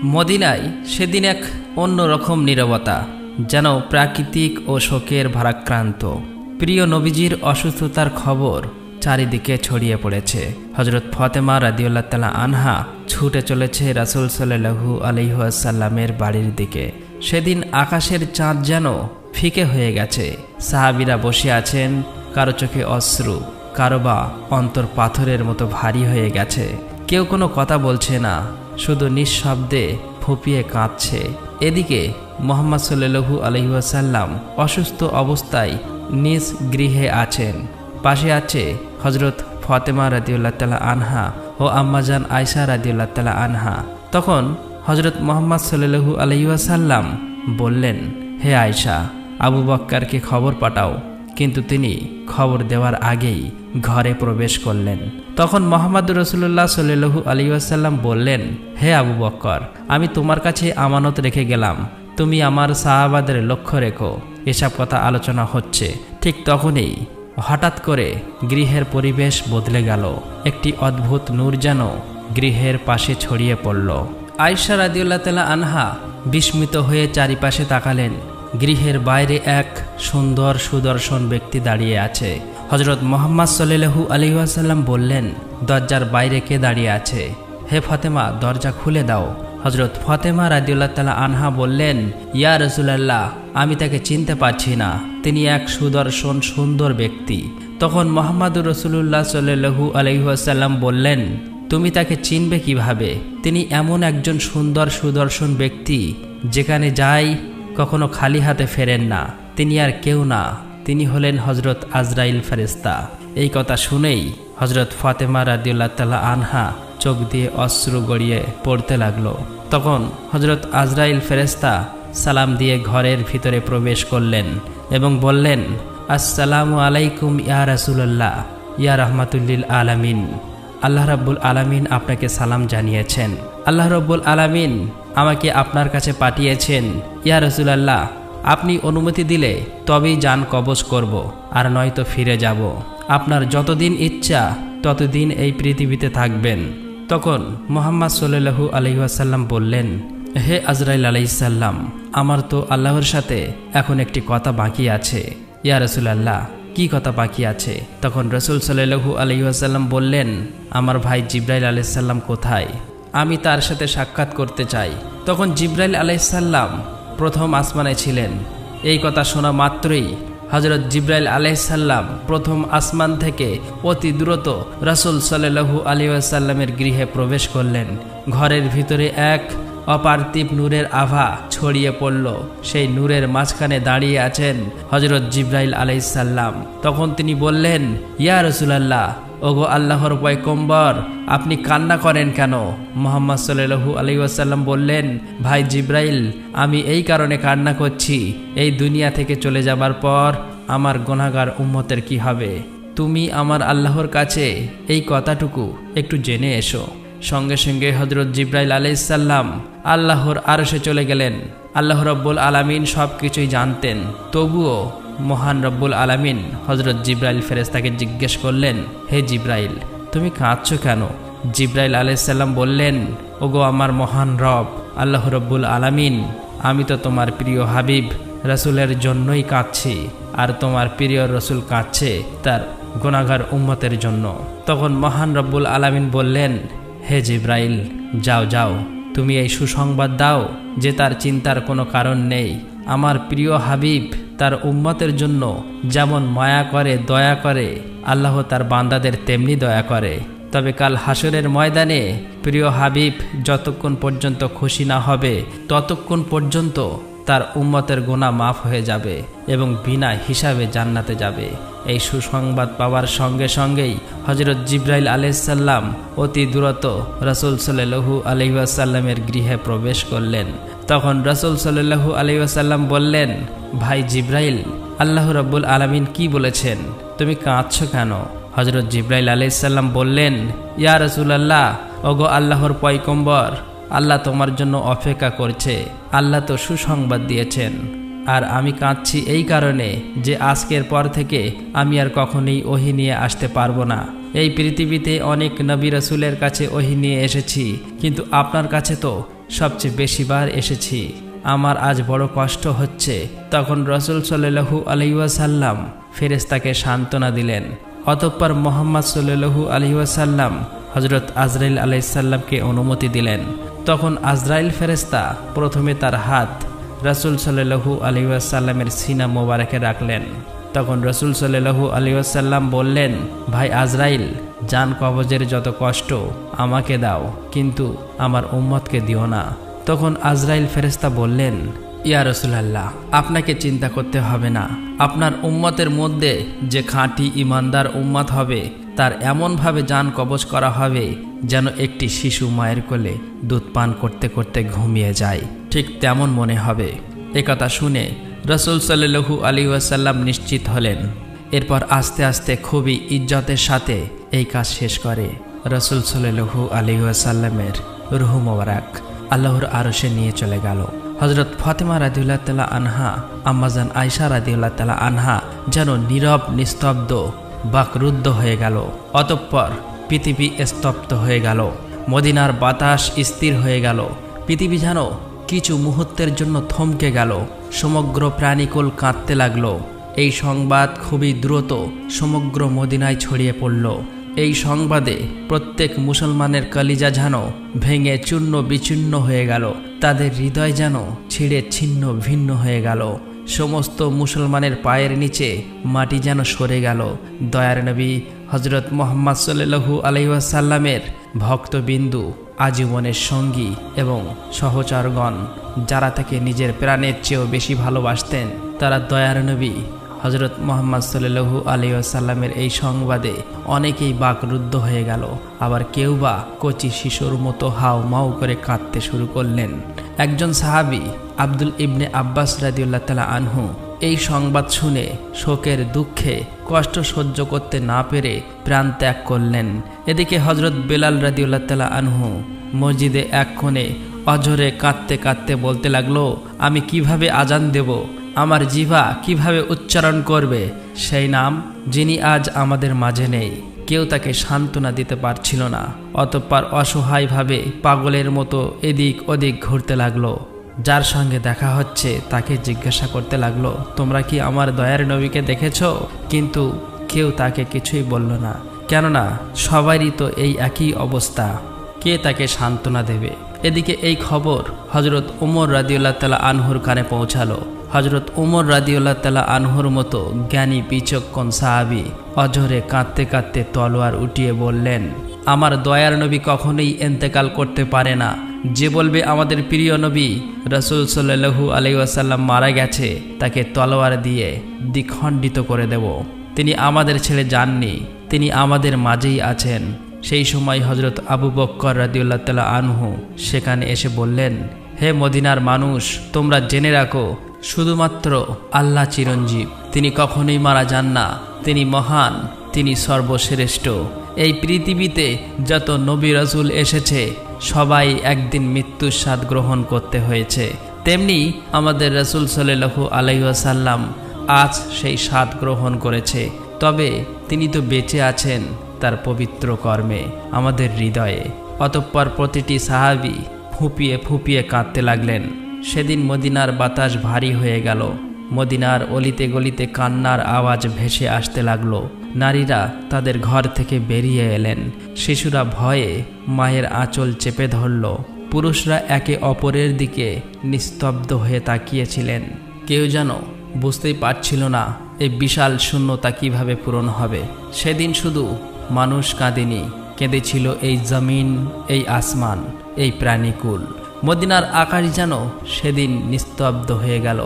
মদিনায় সেদিন এক অন্যরকম নীরবতা, যেন প্রাকৃতিক ও শোকের ভারাক্রান্ত। প্রিয় নবীজির অসুস্থতার খবর চারিদিকে ছড়িয়ে পড়েছে। হজরত ফাতেমা রাদিয়াল্লাহু তাআলা আনহা ছুটে চলেছে রাসূল সাল্লাল্লাহু আলাইহি ওয়াসাল্লামের বাড়ির দিকে। সেদিন আকাশের চাঁদ যেন ফিকে হয়ে গেছে। সাহাবীরা বসে আছেন, কারো চোখে অশ্রু, কারো বা অন্তর পাথরের মতো ভারী হয়ে গেছে। কেউ কোনো কথা বলছে না, শুধু নিঃশব্দে ফুঁপিয়ে কাঁদছে। এদিকে মুহাম্মদ সাল্লাল্লাহু আলাইহি ওয়াসাল্লাম অসুস্থ অবস্থায় নিজ গৃহে আছেন। পাশে আছে হজরত ফাতেমা রাদিয়াল্লাহু তাআলা আনহা ও আম্মাজান আয়েশা রাদিয়াল্লাহু তাআলা আনহা। তখন হজরত মুহাম্মদ সাল্লাল্লাহু আলাইহি ওয়াসাল্লাম বললেন, হে আয়েশা, আবু বক্করকে খবর পাঠাও। কিন্তু তিনি খবর দেওয়ার আগেই ঘরে প্রবেশ করলেন। তখন মুহাম্মদুর রাসূলুল্লাহ সাল্লাল্লাহু আলাইহি ওয়াসাল্লাম বললেন, হে আবু বক্কর, আমি তোমার কাছে আমানত রেখে গেলাম, তুমি আমার সাহাবাদের লক্ষ্য রেখো। এসব কথা আলোচনা হচ্ছে। ঠিক তখনই হঠাৎ করে গৃহের পরিবেশ বদলে গেল। একটি অদ্ভুত নূর যেন গৃহের পাশে ছড়িয়ে পড়ল। আয়েশা রাদিয়াল্লাহু তাআলা আনহা বিস্মিত হয়ে চারিপাশে তাকালেন। গৃহের বাইরে এক সুন্দর সুদর্শন ব্যক্তি দাঁড়িয়ে আছে। হজরত মুহাম্মদ সাল্লাল্লাহু আলাইহি ওয়াসাল্লাম বললেন, দরজার বাইরে কে দাঁড়িয়ে আছে? হে ফাতেমা, দরজা খুলে দাও। হজরত ফাতেমা রাদিয়াল্লাহু তাআলা আনহা বললেন, ইয়া রাসূলুল্লাহ, আমি তাকে চিনতে পারছি না, তিনি এক সুদর্শন সুন্দর ব্যক্তি। তখন মুহাম্মদুর রাসূলুল্লাহ সাল্লাল্লাহু আলাইহি ওয়াসাল্লাম বললেন, তুমি তাকে চিনবে কিভাবে? তিনি এমন একজন সুন্দর সুদর্শন ব্যক্তি, যেখানে যায় কখনো খালি হাতে ফেরেন না। তিনি আর কেউ না, তিনি হলেন হজরত আজরাইল ফেরেশতা। এই কথা শুনেই হজরত ফাতেমা রাদিয়াল্লাহু তাআলা আনহা চোখ দিয়ে অশ্রু গড়িয়ে পড়তে লাগলো। তখন হজরত আজরাইল ফেরেশতা সালাম দিয়ে ঘরের ভিতরে প্রবেশ করলেন এবং বললেন, আসসালামু আলাইকুম ইয়া রাসূলুল্লাহ, ইয়া রাহমাতুল্লিল আলামিন। আল্লাহ রাব্বুল আলামিন আপনাকে সালাম জানিয়েছেন। আল্লাহ রাব্বুল আলামিন আমাকে আপনার কাছে পাঠিয়েছেন। ইয়া রাসূলুল্লাহ, আপনি অনুমতি দিলে তবেই জান কবজ করব, আর নয়তো ফিরে যাব। আপনার যতদিন ইচ্ছা ততদিন এই পৃথিবীতে থাকবেন। তখন মুহাম্মদ সাল্লাল্লাহু আলাইহি ওয়াসাল্লাম বললেন, হে আজরাইল আলাইহিস সালাম, আমার তো আল্লাহর সাথে এখন একটি কথা বাকি আছে। ইয়া রাসূলুল্লাহ, কি কথা বাকি আছে? তখন রাসূল সাল্লাল্লাহু আলাইহি ওয়াসাল্লাম বললেন, আমার ভাই জিবরাইল আলাইহিস সালাম কোথায়? আমি তার সাথে সাক্ষাৎ করতে চাই। তখন জিবরাইল আলাইহিস সালাম প্রথম আসমানে ছিলেন। এই কথা শোনা মাত্রই হযরত জিবরাইল আলাইহিস সালাম প্রথম আসমান থেকে অতি দ্রুত রাসূল সাল্লাল্লাহু আলাইহি ওয়াসাল্লামের গৃহে প্রবেশ করলেন। ঘরের ভিতরে এক অপার্থিব নূরের আভা ছড়িয়ে পড়ল। সেই নূরের মাঝখানে দাঁড়িয়ে আছেন হযরত জিবরাইল আলাইহিস সালাম। তখন তিনি বললেন, ইয়া রাসূলুল্লাহ, ওগো আল্লাহর পয়গম্বর, আপনি কান্না করেন কেন? মুহাম্মদ সাল্লাল্লাহু আলাইহি ওয়াসাল্লাম বললেন, ভাই জিবরাইল, আমি এই কারণে কান্না করছি, এই দুনিয়া থেকে চলে যাবার পর আমার গুনাহগার উম্মতের কি হবে? তুমি আমার আল্লাহর কাছে এই কথাটুকু একটু জেনে এসো। সঙ্গে সঙ্গে হযরত জিবরাইল আলাইহিস সালাম আল্লাহর আরশে চলে গেলেন। আল্লাহ রাব্বুল আলামিন সব কিছুই জানতেন, তবুও মহান রব্বুল আলামিন হযরত জিবরাইল ফেরেশতাকে জিজ্ঞেস করলেন, হে জিবরাইল, তুমি কাঁদছো কেন? জিবরাইল আলাইহিস সালাম বললেন, ওগো আমার মহান রব আল্লাহ রব্বুল আলামিন, আমি তো তোমার প্রিয় হাবিব রাসূলের জন্যই কাঁদছি, আর তোমার প্রিয় রাসূল কাঁদছে তার গুনাহগার উম্মতের জন্য। তখন মহান রব্বুল আলামিন বললেন, হে জিবরাইল, যাও যাও, তুমি এই সুসংবাদ দাও যে তার চিন্তার কোনো কারণ নেই। আমার প্রিয় হাবিব তার উম্মতের জন্য যেমন মায়া করে, দয়া করে, আল্লাহ তার বান্দাদের তেমনি দয়া করে। তবে কাল হাসরের ময়দানে প্রিয় হাবিব যতক্ষণ পর্যন্ত খুশি না হবে ততক্ষণ পর্যন্ত তার উম্মতের গুনাহ মাফ হয়ে যাবে এবং বিনা হিসাবে জান্নাতে যাবে। এই সুসংবাদ পাওয়ার সঙ্গে সঙ্গেই হযরত জিবরাইল আলাইহিস সালাম অতি দ্রুত রাসূল সাল্লাল্লাহু আলাইহি ওয়াসাল্লামের গৃহে প্রবেশ করলেন। তখন রাসূল সাল্লাল্লাহু আলাইহি ওয়াসাল্লাম বললেন, ভাই জিবরাইল, আল্লাহ রাব্বুল আলামিন কি বলেছেন? তুমি কাঁদছো কেন? হযরত জিবরাইল আলাইহিস সালাম বললেন, ইয়া রাসূলুল্লাহ, ওগো আল্লাহর পয়গম্বর, আল্লাহ তোমার জন্য অপেক্ষা করছে। আল্লাহ তো সুসংবাদ দিয়েছেন। আর আমি কাঁদছি এই কারণে যে আজকের পর থেকে আমি আর কখনোই ওহী নিয়ে আসতে পারবো না। এই পৃথিবীতে অনেক নবী রাসূলের কাছে ওহী নিয়ে এসেছি, কিন্তু আপনার কাছে তো সবচেয়ে বেশিবার এসেছি, আমার আজ বড় কষ্ট হচ্ছে। তখন রাসূল সাল্লাল্লাহু আলাইহি ওয়াসাল্লাম ফেরেশতাকে সান্ত্বনা দিলেন। অতঃপর মুহাম্মদ সাল্লাল্লাহু আলাইহি ওয়াসাল্লাম হযরত আজরাইল আলাইহিস সালামকে অনুমতি দিলেন। তখন আজরাইল ফেরেশতা প্রথমে তার হাত রাসূল সাল্লাল্লাহু আলাইহি ওয়াসাল্লামের সিনা মোবারকে রাখলেন। তখন রাসূল সাল্লাল্লাহু আলাইহি ওয়াসাল্লাম বললেন, ভাই আজরাইল, জান কবজের যত কষ্ট আমাকে দাও, কিন্তু আমার উম্মতকে দিও না। তখন আজরাইল ফেরেশতা বললেন, ইয়া রাসূলুল্লাহ, আপনাকে চিন্তা করতে হবে না। আপনার উম্মতের মধ্যে যে খাঁটি ঈমানদার উম্মত হবে তার এমনভাবে জান কবজ করা হবে যেন একটি শিশু মায়ের কোলে দুধ পান করতে করতে ঘুমিয়ে যায়, ঠিক তেমন মনে হবে। একথা শুনে রাসূল সাল্লাল্লাহু আলাইহি ওয়াসাল্লাম নিশ্চিত হলেন। এরপর আস্তে আস্তে খুবই ইজ্জতের সাথে এই কাজ শেষ করে রাসূল সাল্লাল্লাহু আলাইহি ওয়াসাল্লামের রূহ মোবারক আল্লাহর আরশে নিয়ে চলে গেল। হযরত ফাতেমা রাদিয়াল্লাহু তাআলা আনহা, আম্মাজান আয়েশা রাদিয়াল্লাহু তাআলা আনহা যেন নীরব নিস্তব্ধ বাকরুদ্ধ হয়ে গেল। অতঃপর পৃথিবী স্তব্ধ হয়ে গেল, মদিনার বাতাস স্থির হয়ে গেল। পৃথিবী যেন কিছু মুহূর্তের জন্য থমকে গেল, সমগ্র প্রাণীকুল কাঁদতে লাগলো। এই সংবাদ খুবই দ্রুত সমগ্র মদিনায় ছড়িয়ে পড়ল। এই সংবাদে প্রত্যেক মুসলমানের কলিজা যেন ভেঙে চূর্ণ বিচূর্ণ হয়ে গেল, তাদের হৃদয় যেন ছিঁড়ে ছিন্ন ভিন্ন হয়ে গেল। সমস্ত মুসলমানের পায়ের নিচে মাটি যেন সরে গেল। দয়ার নবী হযরত মুহাম্মদ সাল্লাল্লাহু আলাইহি ওয়াসাল্লামের ভক্তবিন্দু, আজীবনের সঙ্গী এবং সহচরগণ যারা তাকে নিজের প্রাণের চেয়েও বেশি ভালোবাসতেন, তারা দয়ার নবী হযরত মুহাম্মদ সাল্লাল্লাহু আলাইহি ওয়াসাল্লামের এই সংবাদে অনেকেই বাকরুদ্ধ হয়ে গেল। আবার কেউ বা কচি শিশুর মতো হাউ মাউ করে কাঁদতে শুরু করলেন। একজন সাহাবী আব্দুল ইবনে আব্বাস রাদিয়াল্লাহু তাআলা আনহু এই সংবাদ শুনে শোকের দুঃখে কষ্ট সহ্য করতে না পেরে প্রাণ ত্যাগ করলেন। এদিকে হযরত বেলাল রাদিয়াল্লাহু তাআলা আনহু মসজিদে এক কোণে অঝরে কাঁদতে কাঁদতে বলতে লাগলো, আমি কিভাবে আজান দেব, আমার জিহ্বা কিভাবে উচ্চারণ করবে সেই নাম যিনি আজ আমাদের মাঝে নেই। কেউ তাকে সান্ত্বনা দিতে পারছিল না। অতঃপর অসহায়ভাবে পাগলের মতো এদিক ওদিক ঘুরতে লাগলো। যার সঙ্গে দেখা হচ্ছে তাকে জিজ্ঞাসা করতে লাগলো, তোমরা কি আমার দয়ার নবীকে দেখেছো? কিন্তু কেউ তাকে কিছুই বলল না, কেননা সবারই তো এই একই অবস্থা। কে তাকে সান্ত্বনা দেবে? এদিকে এই খবর হযরত উমর রাদিয়াল্লাহু তাআলা আনহুর কানে পৌঁছালো। হযরত উমর রাদিয়াল্লাহু তাআলা আনহুর মতো জ্ঞানী বিচক্ষণ সাহাবী অঝরে কাঁদতে কাঁদতে তলোয়ার উঠিয়ে বললেন, আমার দয়ার নবী কখনোই ইন্তেকাল করতে পারে না। যে বলবে আমাদের প্রিয় নবী রাসূল সাল্লাল্লাহু আলাইহি ওয়াসাল্লাম মারা গেছে, তাকে তলোয়ার দিয়ে দ্বিখণ্ডিত করে দেব। তিনি আমাদের ছেড়ে যাননি, তিনি আমাদের মাঝেই আছেন। সেই সময় হযরত আবু বকর রাদিয়াল্লাহু তাআলা আনহু সেখানে এসে বললেন, হে মদিনার মানুষ, তোমরা জেনে রাখো, শুধুমাত্র আল্লাহ চিরঞ্জীব, তিনি কখনোই মারা যান না। তিনি মহান, তিনি সর্বশ্রেষ্ঠ। এই পৃথিবীতে যত নবী রাসূল এসেছে সবাই একদিন মৃত্যুর স্বাদ গ্রহণ করতে হয়েছে, তেমনি আমাদের রাসূল সাল্লাল্লাহু আলাইহি ওয়াসাল্লাম আজ সেই স্বাদ গ্রহণ করেছে। তবে তিনি তো বেঁচে আছেন তার পবিত্র কর্মে আমাদের হৃদয়ে। অতঃপর প্রতিটি সাহাবী ফুঁপিয়ে ফুঁপিয়ে কাঁদতে লাগলেন। সেদিন মদিনার বাতাস ভারী হয়ে গেল। মদিনার অলিতে গলিতে কান্নার আওয়াজ ভেসে আসতে লাগলো। নারীরা তাদের ঘর থেকে বেরিয়ে এলেন। শিশুরা ভয়ে মায়ের আঁচল চেপে ধরল। পুরুষরা একে অপরের দিকে নিস্তব্ধ হয়ে তাকিয়েছিলেন। কেউ যেন বুঝতেই পারছিল না এই বিশাল শূন্যতা কিভাবে পূরণ হবে। সেদিন শুধু মানুষ কাঁদেনি, কেঁদেছিল এই জমিন, এই আসমান, এই প্রাণীকুল। মদিনার আকাশ যেন সেদিন নিস্তব্ধ হয়ে গেল।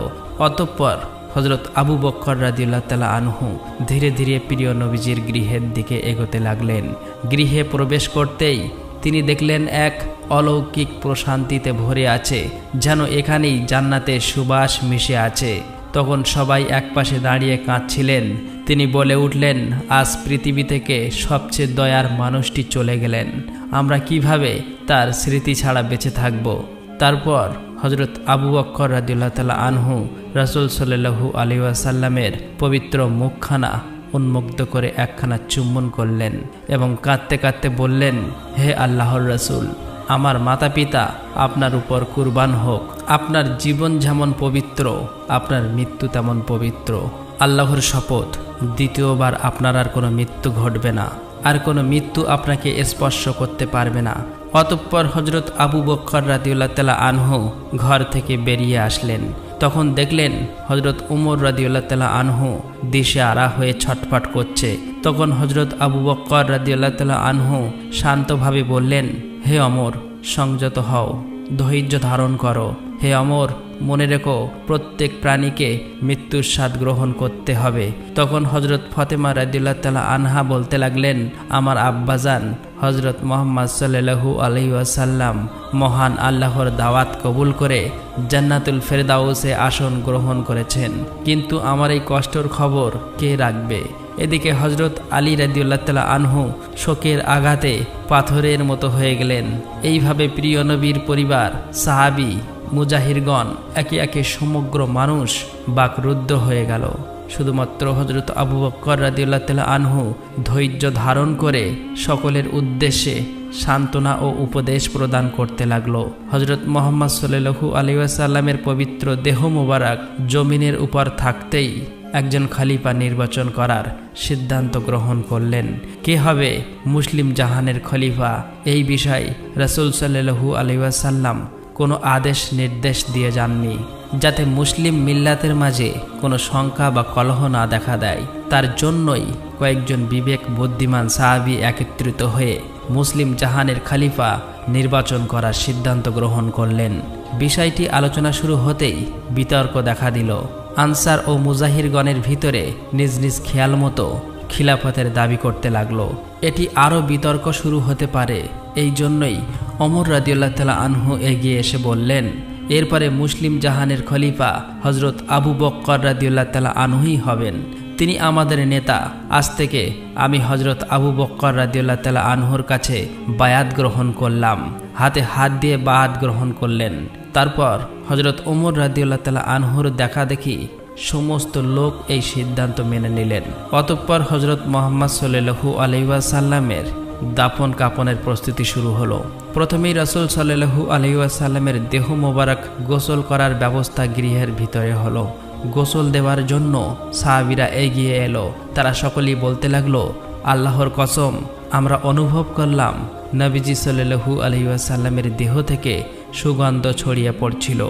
অতঃপর হযরত আবু বকর রাদিয়াল্লাহু তাআলা আনহু ধীরে ধীরে প্রিয় নবীজির গৃহের দিকে এগোতে লাগলেন। গৃহে প্রবেশ করতেই তিনি দেখলেন এক অলৌকিক প্রশান্তিতে ভরে আছে, যেন এখানেই জান্নাতের সুবাস মিশে আছে। তখন সবাই একপাশে দাঁড়িয়ে কাঁদছিলেন। তিনি বলে উঠলেন, আজ পৃথিবী থেকে সবচেয়ে দয়ার মানুষটি চলে গেলেন, আমরা কিভাবে তার স্মৃতি ছাড়া বেঁচে থাকব। তারপর হযরত আবু বকর রাদিয়াল্লাহু তাআলা আনহু রাসূল সাল্লাল্লাহু আলাইহি ওয়াসাল্লামের পবিত্র মুখখানা উন্মুক্ত করে একখানা চুম্বন করলেন এবং কাঁদতে কাঁদতে বললেন, হে আল্লাহর রাসূল, আমার মাতা পিতা আপনার উপর কুরবান হোক। আপনার জীবন যেমন পবিত্র, আপনার মৃত্যু তেমন পবিত্র। আল্লাহর শপথ, দ্বিতীয়বার আপনার আর কোনো মৃত্যু ঘটবে না, আর কোনো মৃত্যু আপনাকে স্পর্শ করতে পারবে না। অতঃপর হজরত আবু বকর রাদিয়াল্লাহু তাআলা আনহু ঘর থেকে বেরিয়ে আসলেন। তখন দেখলেন হজরত উমর রাদিয়াল্লাহু তাআলা আনহু দিশেহারা হয়ে ছটফট করছে। তখন হজরত আবু বকর রাদিয়াল্লাহু তাআলা আনহু শান্তভাবে বললেন, হে অমর, সংযত হও, ধৈর্য ধারণ করো। হে অমর, মনে রেখো, প্রত্যেক প্রাণীকে মৃত্যুর স্বাদ গ্রহণ করতে হবে। তখন হজরত ফাতেমা রাদিয়াল্লাহু তাআলা আনহা বলতে লাগলেন, আমার আব্বাজান হজরত মুহাম্মদ সাল্লাল্লাহু আলাইহি ওয়াসাল্লাম মহান আল্লাহর দাওয়াত কবুল করে জান্নাতুল ফেরদাউসে আসন গ্রহণ করেছেন, কিন্তু আমার এই কষ্টের খবর কে রাখবে? এদিকে হজরত আলী রাদিয়াল্লাহু তাআলা আনহু শোকের আঘাতে পাথরের মতো হয়ে গেলেন। এইভাবে প্রিয় নবীর পরিবার, সাহাবী, মুজাহিরগণ, একে একে সমগ্র মানুষ বাকরুদ্ধ হয়ে গেল। শুধুমাত্র হজরত আবু বকর রাদিয়াল্লাহু তাআলা আনহু ধৈর্য ধারণ করে সকলের উদ্দেশ্যে সান্ত্বনা ও উপদেশ প্রদান করতে লাগলো। হজরত মুহাম্মদ সাল্লাল্লাহু আলাইহি ওয়াসাল্লামের পবিত্র দেহ মোবারক জমিনের উপর থাকতেই একজন খলিফা নির্বাচন করার সিদ্ধান্ত গ্রহণ করলেন। কে হবে মুসলিম জাহানের খলিফা? এই বিষয়ে রাসূল সাল্লাল্লাহু আলাইহি ওয়াসাল্লাম কোনো আদেশ নির্দেশ দিয়ে যাননি, যাতে মুসলিম মিল্লাতের মাঝে কোনো শঙ্কা বা কলহ না দেখা দেয়। তার জন্যই কয়েকজন বিবেক বুদ্ধিমান সাহাবী একত্রিত হয়ে মুসলিম জাহানের খলিফা নির্বাচন করার সিদ্ধান্ত গ্রহণ করলেন। বিষয়টি আলোচনা শুরু হতেই বিতর্ক দেখা দিল। আনসার ও মুজাহিরগণের ভিতরে নিজ নিজ খেয়াল মতো খিলাফতের দাবি করতে লাগলো। এটি আরও বিতর্ক শুরু হতে পারে, এই জন্যই ওমর রাদিয়াল্লাহু তাআলা আনহু এগিয়ে এসে বললেন, এরপরে মুসলিম জাহানের খলিফা হজরত আবু বকর রাদিয়াল্লাহু তাআলা আনহুই হবেন। তিনি আমাদের নেতা। আজ থেকে আমি হজরত আবু বকর রাদিয়াল্লাহু তাআলা আনহুর কাছে বায়াত গ্রহণ করলাম। হাতে হাত দিয়ে বায়াত গ্রহণ করলেন। তারপর হজরত ওমর রাদিয়াল্লাহু তাআলা আনহুর দেখা দেখি সমস্ত লোক এই সিদ্ধান্ত মেনে নিলেন। অতঃপর হজরত মুহাম্মদ সাল্লাল্লাহু আলাইহি ওয়াসাল্লামের দাফন কাফনের প্রস্তুতি শুরু হলো। প্রথমেই রাসূল সাল্লাল্লাহু আলাইহি ওয়াসাল্লামের দেহ মোবারক গোসল করার ব্যবস্থা গৃহের ভিতরে হলো। গোসল দেওয়ার জন্য সাহাবীরা এগিয়ে এলো। তারা সকলেই বলতে লাগলো, আল্লাহর কসম, আমরা অনুভব করলাম নবীজি সাল্লাল্লাহু আলাইহি ওয়াসাল্লামের দেহ থেকে সুগন্ধ ছড়িয়ে পড়ছিল।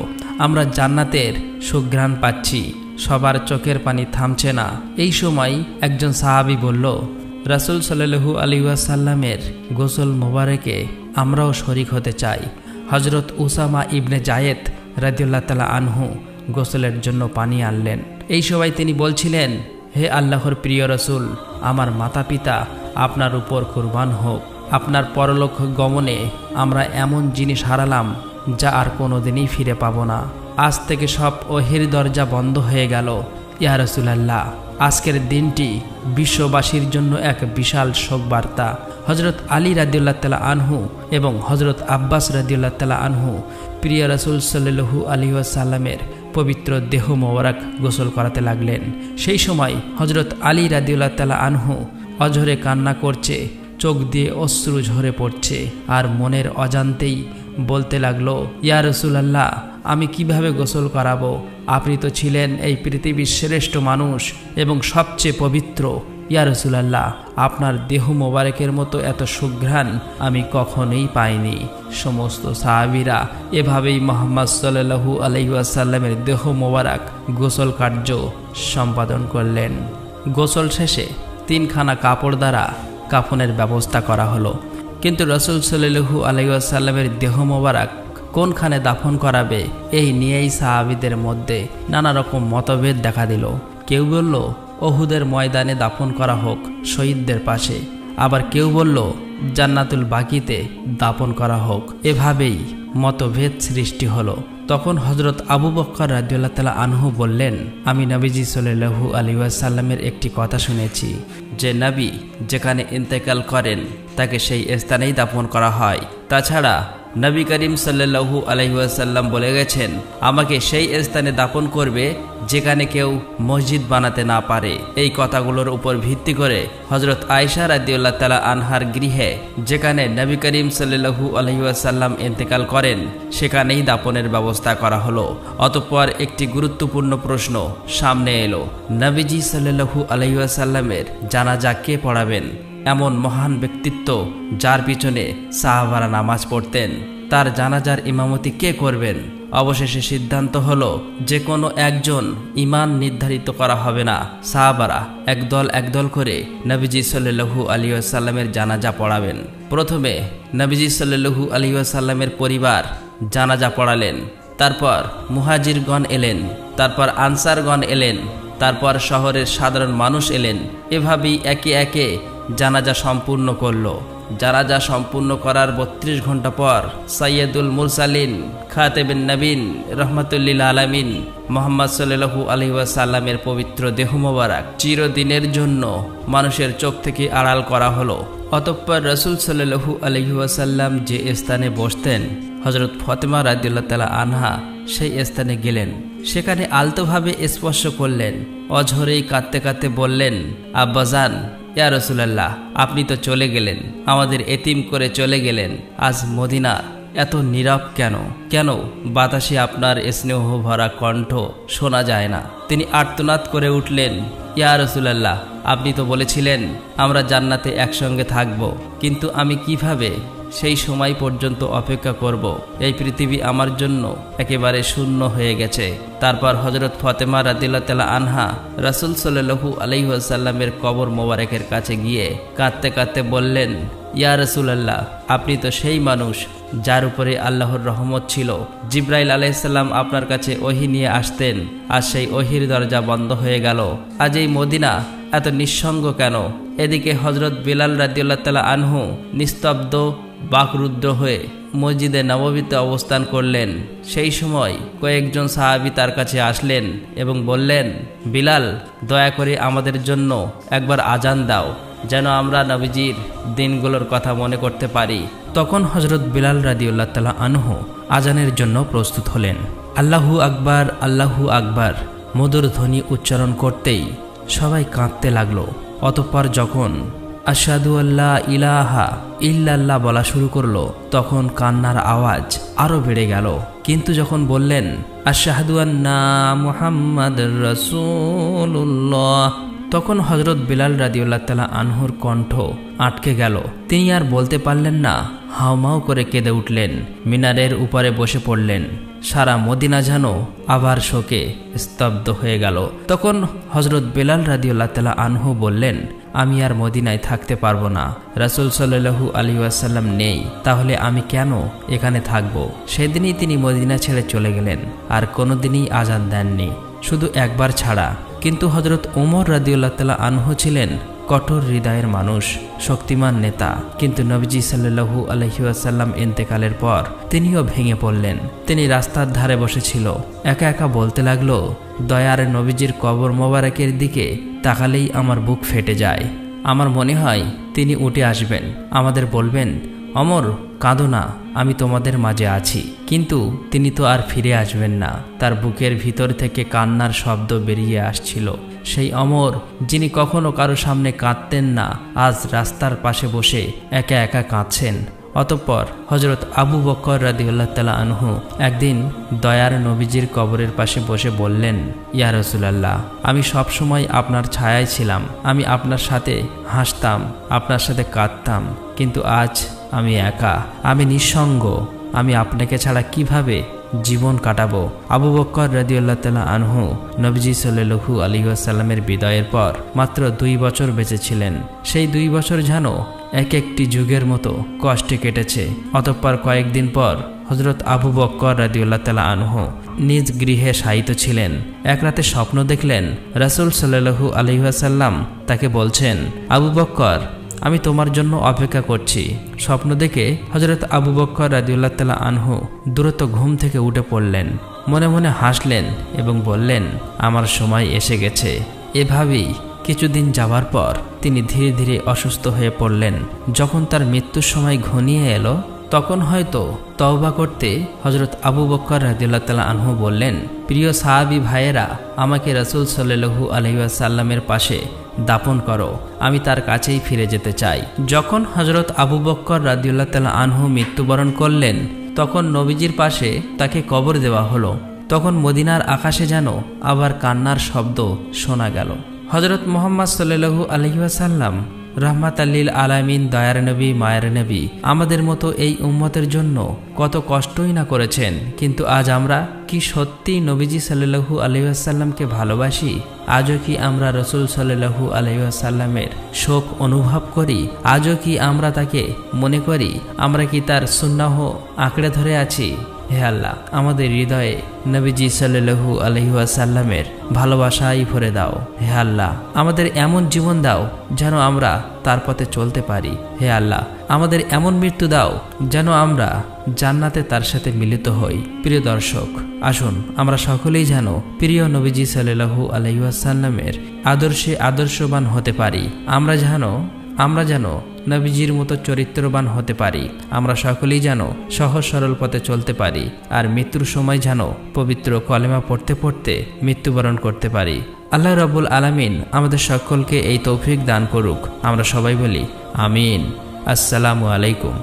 আমরা জান্নাতের সুঘ্রাণ পাচ্ছি। সবার চোখের পানি থামছে না। এই সময় একজন সাহাবী বলল, রাসূল সাল্লাল্লাহু আলাইহি ওয়াসাল্লামের গোসল মোবারকে আমরাও শরীক হতে চাই। হজরত উসামা ইবনে জায়েদ রাদিয়াল্লাহু তাআলা আনহু গোসলের জন্য পানি আনলেন। এই সময় তিনি বলছিলেন, হে আল্লাহর প্রিয় রাসূল, আমার মাতা পিতা আপনার উপর কুরবান হোক। আপনার পরলোক গমনে আমরা এমন জিনিস হারালাম যা আর কোনোদিনই ফিরে পাবো না। আজ থেকে সব ওহির দরজা বন্ধ হয়ে গেল। ইয়া রাসূলুল্লাহ, আজকের দিনটি বিশ্ববাসীর জন্য এক বিশাল শোক বার্তা। হজরত আলী রাদিয়াল্লাহু তাআলা আনহু এবং হজরত আব্বাস রাদিয়াল্লাহু তাআলা আনহু প্রিয় রাসূল সাল্লাল্লাহু আলাইহি ওয়াসাল্লামের পবিত্র দেহ মোবারক গোসল করাতে লাগলেন। সেই সময় হজরত আলী রাদিয়াল্লাহু তাআলা আনহু অঝরে কান্না করছে, চোখ দিয়ে অশ্রু ঝরে পড়ছে, আর মনের অজান্তেই বলতে লাগলো, ইয়া রাসূলুল্লাহ, আমি কিভাবে গোসল করাবো? আপনি তো ছিলেন এই পৃথিবীর শ্রেষ্ঠ মানুষ এবং সবচেয়ে পবিত্র। ইয়া রাসূলুল্লাহ, আপনার দেহ মোবারকের মতো এত সুঘ্রাণ আমি কখনোই পাইনি। সমস্ত সাহাবীরা এভাবেই মুহাম্মদ সাল্লাল্লাহু আলাইহি ওয়াসাল্লামের দেহ মোবারক গোসল কার্য সম্পাদন করলেন। গোসল শেষে 3খানা কাপড় দ্বারা কাফনের ব্যবস্থা করা হলো। কিন্তু রাসূল সাল্লাল্লাহু আলাইহি ওয়াসাল্লামের দেহ মোবারক কোনখানে দাফন করাবে, এই নিয়েই সাহাবীদের মধ্যে নানা রকম মতভেদ দেখা দিল। কেউ বলল ওহুদের ময়দানে দাফন করা হোক, শহীদদের পাশে। আবার কেউ বলল জান্নাতুল বাকিতে দাফন করা হোক। এভাবেই মতভেদ সৃষ্টি হলো। তখন হজরত আবু বকর রাদিয়াল্লাহু তাআলা আনহু বললেন, আমি নবীজি সাল্লাল্লাহু আলাইহি ওয়াসাল্লামের একটি কথা শুনেছি যে নবী যেখানে ইন্তেকাল করেন তাকে সেই স্থানেই দাফন করা হয়। তাছাড়া নবী করিম সাল্লাল্লাহু আলাইহি ওয়াসাল্লাম বলে গেছেন, আমাকে সেই স্থানে দাফন করবে যেখানে কেউ মসজিদ বানাতে না পারে। এই কথাগুলোর উপর ভিত্তি করে হযরত আয়েশা রাদিয়াল্লাহু তাআলা আনহার গৃহে, যেখানে নবী করিম সাল্লাল্লাহু আলাইহি ওয়াসাল্লাম ইন্তেকাল করেন, সেখানেই দাফনের ব্যবস্থা করা হলো। অতঃপর একটি গুরুত্বপূর্ণ প্রশ্ন সামনে এলো, নবীজি সাল্লাল্লাহু আলাইহি ওয়াসাল্লামের জানাজা কে পড়াবেন? এমন মহান ব্যক্তিত্ব যার পিছনে সাহাবারা নামাজ পড়তেন, তার জানাজার ইমামতি কে করবেন? অবশেষে সিদ্ধান্ত হলো যে কোনো একজন ইমাম নির্ধারিত করা হবে না। সাহাবারা একদল করে নবীজি সাল্লাল্লাহু আলাইহি ওয়াসাল্লামের জানাজা পড়াবেন। প্রথমে নবীজি সাল্লাল্লাহু আলাইহি ওয়াসাল্লামের পরিবার জানাজা পড়ালেন, তারপর মুহাজিরগণ এলেন, তারপর আনসারগণ এলেন, তারপর শহরের সাধারণ মানুষ এলেন। এভাবেই একে একে জানাজা সম্পূর্ণ করলো। জানাজা সম্পূর্ণ করার 32 ঘন্টা পর সাইয়্যিদুল মুরসালিন খাতেবুন নবীন রহমাতুল্লিল আলামিন মুহাম্মদ সাল্লাল্লাহু আলাইহি ওয়াসাল্লামের পবিত্র দেহ মোবারক চিরদিনের জন্য মানুষের চোখ থেকে আড়াল করা হলো। অতঃপর রাসূল সাল্লাল্লাহু আলাইহি ওয়াসাল্লাম যে স্থানে বসতেন, হযরত ফাতেমা রাদিয়াল্লাহু তাআলা আনহা সেই স্থানে গেলেন। সেখানে আলতোভাবে স্পর্শ করলেন, অঝরেই কাঁদতে কাঁদতে বললেন, আব্বাজান, ইয়া রাসূলুল্লাহ, আপনি তো চলে গেলেন, আমাদের এতিম করে চলে গেলেন। আজ মদিনা এত নীরব কেন? কেন বাতাসে আপনার স্নেহ ভরা কণ্ঠ শোনা যায় না? তিনি আর্তনাদ করে উঠলেন, ইয়া রাসূলুল্লাহ, আপনি তো বলেছিলেন আমরা জান্নাতে একসঙ্গে থাকব, কিন্তু আমি কিভাবে সেই সময় পর্যন্ত অপেক্ষা করব? এই পৃথিবী আমার জন্য একেবারে শূন্য হয়ে গেছে। তারপর হযরত ফাতেমা রাদিয়াল্লাহু তাআলা আনহা রাসূল সাল্লাল্লাহু আলাইহি ওয়াসাল্লামের কবর মোবারকের কাছে গিয়ে কাঁদতে কাঁদতে বললেন, ইয়া রাসূলুল্লাহ, আপনি তো সেই মানুষ যার উপরে আল্লাহর রহমত ছিল। জিবরাইল আলাইহিস সালাম আপনার কাছে ওহী নিয়ে আসতেন, আর সেই ওহীর দরজা বন্ধ হয়ে গেল। আজ এই মদিনা এত নিঃসঙ্গ কেন? এদিকে হযরত বিলাল রাদিয়াল্লাহু তাআলা আনহু নিস্তব্ধ বাকরুদ্ধ হয়ে মসজিদে নববীতে অবস্থান করলেন। সেই সময় কয়েকজন সাহাবী তার কাছে আসলেন এবং বললেন, বিলাল, দয়া করে আমাদের জন্য একবার আজান দাও, যেন আমরা নবীজির দিনগুলোর কথা মনে করতে পারি। তখন হযরত বিলাল রাদিয়াল্লাহু তাআলা আনহু আজানের জন্য প্রস্তুত হলেন। আল্লাহু আকবার, আল্লাহু আকবার মধুর ধ্বনি উচ্চারণ করতেই সবাই কাঁদতে লাগলো। অতঃপর যখন আশহাদু আল্লা ইলাহা ইল্লাল্লাহ বলা শুরু করলো, তখন কান্নার আওয়াজ আরো বেড়ে গেল। কিন্তু যখন বললেন আশহাদু আন্না মুহাম্মাদুর রাসূলুল্লাহ, তখন হযরত বিলাল রাদিয়াল্লাহু তাআলা আনহুর কণ্ঠ আটকে গেল। তিনি আর বলতে পারলেন না, হাউমাউ করে কেঁদে উঠলেন, মিনারের উপরে বসে পড়লেন। সারা মদিনা যেন আবার শোকে স্তব্ধ হয়ে গেল। তখন হযরত বিলাল রাদিয়াল্লাহু তাআলা আনহু বললেন, আমি আর মদিনায় থাকতে পারবো না। রাসূল সাল্লাল্লাহু আলাইহি ওয়াসাল্লাম নেই, তাহলে আমি কেন এখানে থাকব? সেদিনই তিনি মদিনা ছেড়ে চলে গেলেন, আর কোনোদিনই আজান দেননি, শুধু একবার ছাড়া। কিন্তু হযরত ওমর রাদিয়াল্লাহু তাআলা আনহু ছিলেন কঠোর হৃদয়ের মানুষ, শক্তিমান নেতা। কিন্তু নবীজি সাল্লাল্লাহু আলাইহি ওয়াসাল্লাম ইন্তেকালের পর তিনিও ভেঙে পড়লেন। তিনি রাস্তার ধারে বসেছিল, একা একা বলতে লাগলো, দয়ার নবীজির কবর মোবারকের দিকে তাকালেই আমার বুক ফেটে যায়। আমার মনে হয় তিনি উঠে আসবেন, আমাদের বলবেন, অমর, কাঁদো না, আমি তোমাদের মাঝে আছি। কিন্তু তিনি তো আর ফিরে আসবেন না। তার বুকের ভিতর থেকে কান্নার শব্দ বেরিয়ে আসছিল। সেই অমর, যিনি কখনো কারো সামনে কাঁদতেন না, আজ রাস্তার পাশে বসে একা একা কাঁদছেন। অতঃপর হযরত আবু বকর রাদিয়াল্লাহু তাআলা আনহু একদিন দয়ার নবীজির কবরের পাশে বসে বললেন, ইয়া রাসূলুল্লাহ, আমি সব সময় আপনার ছায়ায় ছিলাম, আমি আপনার সাথে হাসতাম, আপনার সাথে কাঁদতাম, কিন্তু আজ আমি একা, আমি নিঃসঙ্গ, আমি আপনাকে ছাড়া কিভাবে জীবন কাটাবো? আবু বকর রাদিয়াল্লাহু তাআলা আনহু নবীজি সাল্লাল্লাহু আলাইহি ওয়াসাল্লামের বিদায়ের পর মাত্র 2 বছর বেঁচে ছিলেন। সেই 2 বছর যেন এক একটি যুগের মতো কষ্টে কেটেছে। অতঃপর কয়েকদিন পর হযরত আবু বকর রাদিয়াল্লাহু তাআলা আনহু নিজ গৃহে শায়িত ছিলেন। এক রাতে স্বপ্ন দেখলেন, রাসূল সাল্লাল্লাহু আলাইহি ওয়াসাল্লাম তাকে বলছেন, আবু বকর, আমি তোমার জন্য অপেক্ষা করছি। স্বপ্ন দেখে হযরত আবু বকর রাদিয়াল্লাহু তাআলা আনহু দ্রুত ঘুম থেকে উঠে পড়লেন, মনে মনে হাসলেন এবং বললেন, আমার সময় এসে গেছে। এভাবেই কিছুদিন যাওয়ার পর তিনি ধীরে ধীরে অসুস্থ হয়ে পড়লেন। যখন তার মৃত্যুর সময় ঘনিয়ে এলো, তখন হয়তো তওবা করতে হযরত আবু বকর রাদিয়াল্লাহু তাআলা আনহু বললেন, প্রিয় সাহাবী ভাইয়েরা, আমাকে রাসূল সাল্লাল্লাহু আলাইহি ওয়াসাল্লামের পাশে দাপন করো, আমি তার কাছেই ফিরে যেতে চাই। যখন হযরত আবু বকর রাদিয়াল্লাহু তাআলা আনহু মৃত্যুবরণ করলেন, তখন নবীজির পাশে তাকে কবর দেওয়া হলো। তখন মদিনার আকাশে যেন আবার কান্নার শব্দ শোনা গেল। হযরত মুহাম্মদ সাল্লাল্লাহু আলাইহি ওয়াসাল্লাম রাহমাতাল লিল আলামিন, দয়ার নবী, মায়ের নবী, আমাদের মতো এই উম্মতের জন্য কত কষ্টই না করেছেন, কিন্তু আজ আমরা কি সত্যি নবীজি সাল্লাল্লাহু আলাইহি ওয়াসাল্লামকে ভালোবাসি? আজও কি আমরা রাসূল সাল্লাল্লাহু আলাইহি ওয়াসাল্লামের শোক অনুভব করি? আজও কি আমরা তাকে মনে করি? আমরা কি তার সুন্নাহ আঁকড়ে ধরে আছি? হে আল্লাহ, আমাদের হৃদয়ে নবীজি সাল্লাল্লাহু আলাইহি ওয়াসাল্লামের ভালোবাসাই ভরে দাও। হে আল্লাহ, আমাদের এমন জীবন দাও যেন আমরা তার পথে চলতে পারি। হে আল্লাহ, আমাদের এমন মৃত্যু দাও যেন আমরা জান্নাতে তার সাথে মিলিত হই। প্রিয় দর্শক, আসুন আমরা সকলেই যেন প্রিয় নবীজি সাল্লাল্লাহু আলাইহি ওয়াসাল্লামের আদর্শে আদর্শবান হতে পারি। আমরা যেন নবীজির মতো চরিত্রবান হতে পারি। আমরা সকলেই যেন সহজ সরল পথে চলতে পারি, আর মৃত্যুর সময় যেন পবিত্র কলেমা পড়তে পড়তে মৃত্যুবরণ করতে পারি। আল্লাহ রাব্বুল আলামিন আমাদের সকলকে এই তৌফিক দান করুক। আমরা সবাই বলি আমিন। আসসালামু আলাইকুম।